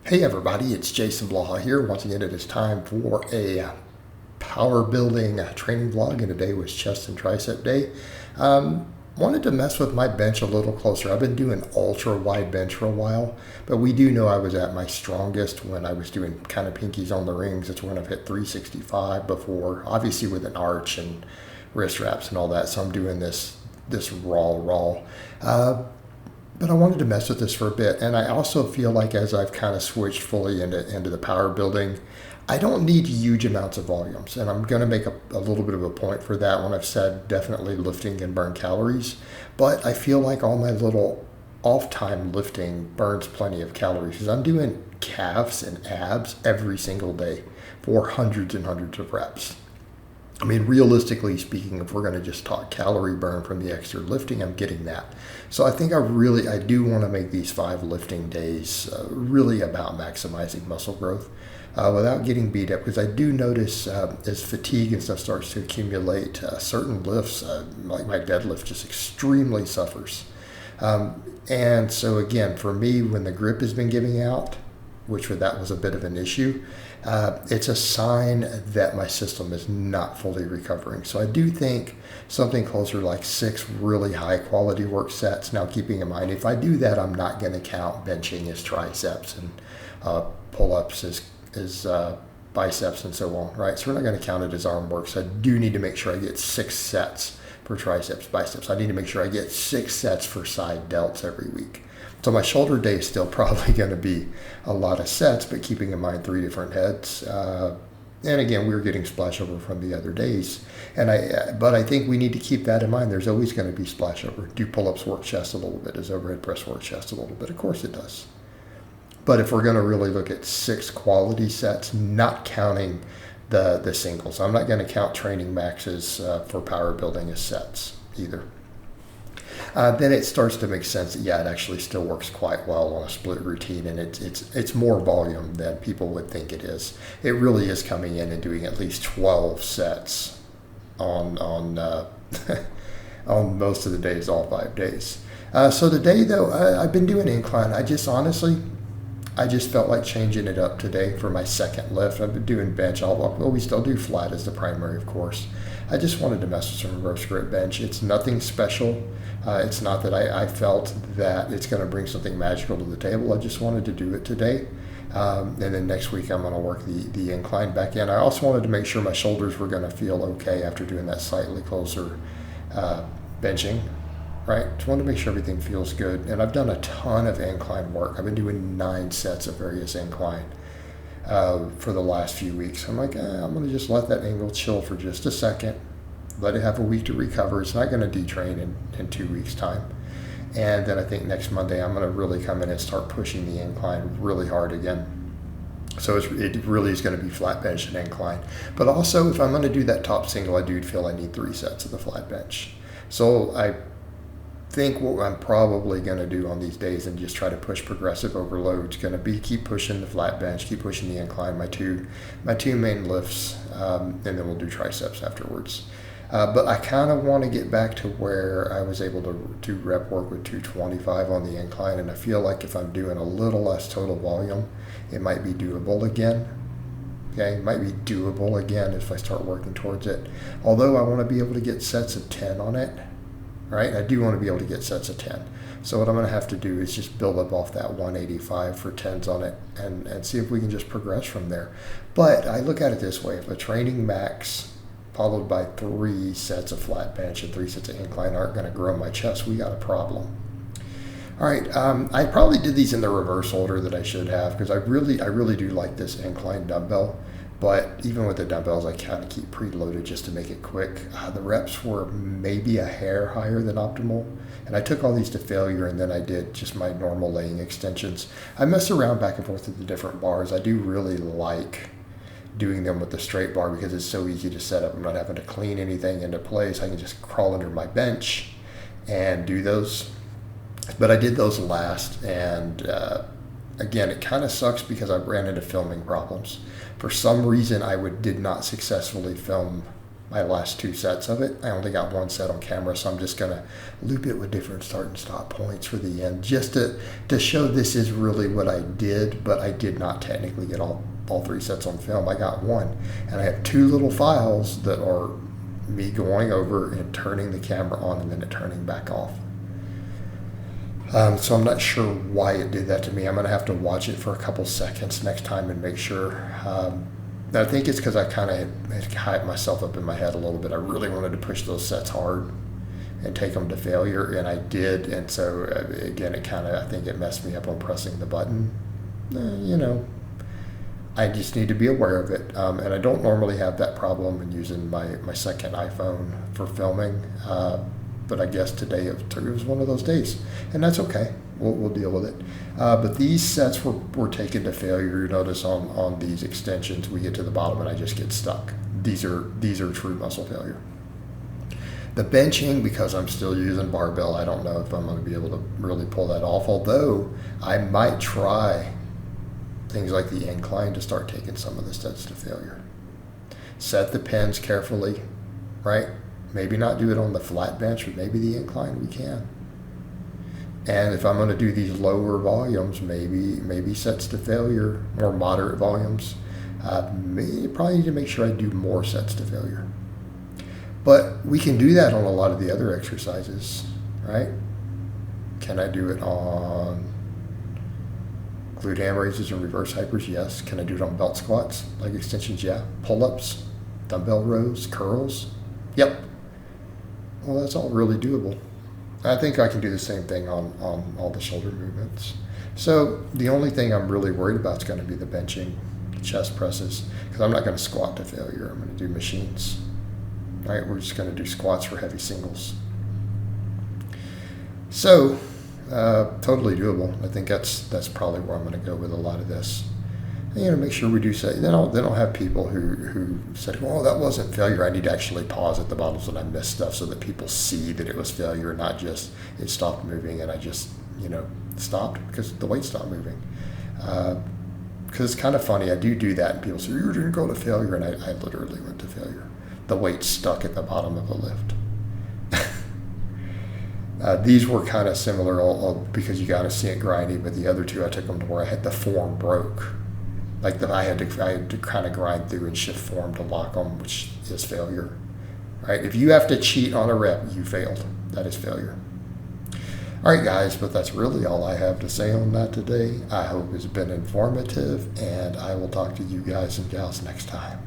Hey everybody, it's Jason Blaha here. Once again, it is time for a power building training vlog, and today was chest and tricep day. Wanted to mess with my bench a little closer. I've been doing ultra wide bench for a while, but we do know I was at my strongest when I was doing kind of pinkies on the rings. It's when I've hit 365 before, obviously with an arch and wrist wraps and all that. So I'm doing this raw. But I wanted to mess with this for a bit, and I also feel like as I've kind of switched fully into the power building, I don't need huge amounts of volumes, and I'm going to make a little bit of a point for that when I've said definitely lifting can burn calories, but I feel like all my little off-time lifting burns plenty of calories because I'm doing calves and abs every single day for hundreds and hundreds of reps. I mean, realistically speaking, if we're going to just talk calorie burn from the extra lifting, I'm getting that. So I think I do want to make these 5 lifting days really about maximizing muscle growth without getting beat up. Because I do notice as fatigue and stuff starts to accumulate, certain lifts, like my deadlift, just extremely suffers. And so again, for me, when the grip has been giving out, that was a bit of an issue, it's a sign that my system is not fully recovering. So I do think something closer like 6 really high quality work sets. Now keeping in mind, if I do that, I'm not going to count benching as triceps and pull-ups as biceps and so on, right? So we're not going to count it as arm work. So I do need to make sure I get 6 sets for triceps, biceps. I need to make sure I get 6 sets for side delts every week. So my shoulder day is still probably going to be a lot of sets, but keeping in mind 3 different heads. And again, we were getting splash over from the other days. But I think we need to keep that in mind. There's always going to be splash over. Do pull-ups work chest a little bit? Does overhead press work chest a little bit? Of course it does. But if we're going to really look at 6 quality sets, not counting the singles, I'm not going to count training maxes for power building as sets either. Then it starts to make sense that, yeah, it actually still works quite well on a split routine, and it's more volume than people would think it is. It really is coming in and doing at least 12 sets on on most of the days, all 5 days. So today, though, I've been doing incline. I just felt like changing it up today for my second lift. I've been doing bench. We still do flat as the primary, of course. I just wanted to mess with some reverse grip bench. It's nothing special. It's not that I felt that it's going to bring something magical to the table. I just wanted to do it today. And then next week I'm going to work the incline back in. I also wanted to make sure my shoulders were going to feel okay after doing that slightly closer benching. Right? Just wanted to make sure everything feels good. And I've done a ton of incline work. I've been doing 9 sets of various incline for the last few weeks. I'm like, I'm going to just let that angle chill for just a second. Let it have a week to recover. It's not going to detrain in 2 weeks' time. And then I think next Monday I'm going to really come in and start pushing the incline really hard again. So it really is going to be flat bench and incline. But also, if I'm going to do that top single, I do feel I need 3 sets of the flat bench. So I think what I'm probably going to do on these days and just try to push progressive overload is going to be keep pushing the flat bench, keep pushing the incline, my two main lifts, and then we'll do triceps afterwards. But I kind of want to get back to where I was able to do rep work with 225 on the incline, and I feel like if I'm doing a little less total volume, it might be doable again. Okay, it might be doable again if I start working towards it. Although I want to be able to get sets of 10 on it. Right? I do want to be able to get sets of 10. So what I'm going to have to do is just build up off that 185 for 10s on it and see if we can just progress from there. But I look at it this way. If a training max followed by 3 sets of flat bench and 3 sets of incline aren't going to grow my chest, we got a problem. All right, I probably did these in the reverse order that I should have because I really do like this incline dumbbell. But even with the dumbbells, I kind of keep preloaded just to make it quick. The reps were maybe a hair higher than optimal. And I took all these to failure, and then I did just my normal laying extensions. I mess around back and forth with the different bars. I do really like doing them with the straight bar because it's so easy to set up. I'm not having to clean anything into place. I can just crawl under my bench and do those. But I did those last, and again, it kind of sucks because I ran into filming problems. For some reason, I did not successfully film my last 2 sets of it. I only got 1 set on camera, so I'm just going to loop it with different start and stop points for the end, just to show this is really what I did, but I did not technically get all 3 sets on film. I got 1, and I have 2 little files that are me going over and turning the camera on and then it turning back off. So I'm not sure why it did that to me. I'm going to have to watch it for a couple seconds next time and make sure. I think it's because I kind of had hyped myself up in my head a little bit. I really wanted to push those sets hard and take them to failure, and I did. And so, again, I think it messed me up on pressing the button. I just need to be aware of it. And I don't normally have that problem in using my second iPhone for filming. But I guess today it was one of those days, and that's okay. We'll deal with it. But these sets were taken to failure. You notice on these extensions, we get to the bottom and I just get stuck. These are true muscle failure. The benching, because I'm still using barbell, I don't know if I'm going to be able to really pull that off, although I might try things like the incline to start taking some of the sets to failure. Set the pins carefully, right? Maybe not do it on the flat bench, but maybe the incline we can. And if I'm going to do these lower volumes, maybe sets to failure, more moderate volumes, probably need to make sure I do more sets to failure. But we can do that on a lot of the other exercises, right? Can I do it on glute ham raises and reverse hypers? Yes. Can I do it on belt squats, leg extensions? Yeah. Pull-ups, dumbbell rows, curls? Yep. Well, that's all really doable. I think I can do the same thing on all the shoulder movements. So the only thing I'm really worried about is going to be the benching, chest presses, because I'm not going to squat to failure. I'm going to do machines. Right? We're just going to do squats for heavy singles. So totally doable. I think that's probably where I'm going to go with a lot of this. And, make sure we do say, then I'll have people who said, well, that wasn't failure. I need to actually pause at the bottoms when I miss stuff so that people see that it was failure, not just it stopped moving and I just, stopped because the weight stopped moving. Because it's kind of funny. I do that and people say, you didn't go to failure, and I literally went to failure. The weight stuck at the bottom of the lift. These were kind of similar because you got to see it grinding, but the other 2 I took them to where the form broke. Like I had to kind of grind through and shift form to lock them, which is failure, right? If you have to cheat on a rep, you failed. That is failure. All right, guys, but that's really all I have to say on that today. I hope it's been informative, and I will talk to you guys and gals next time.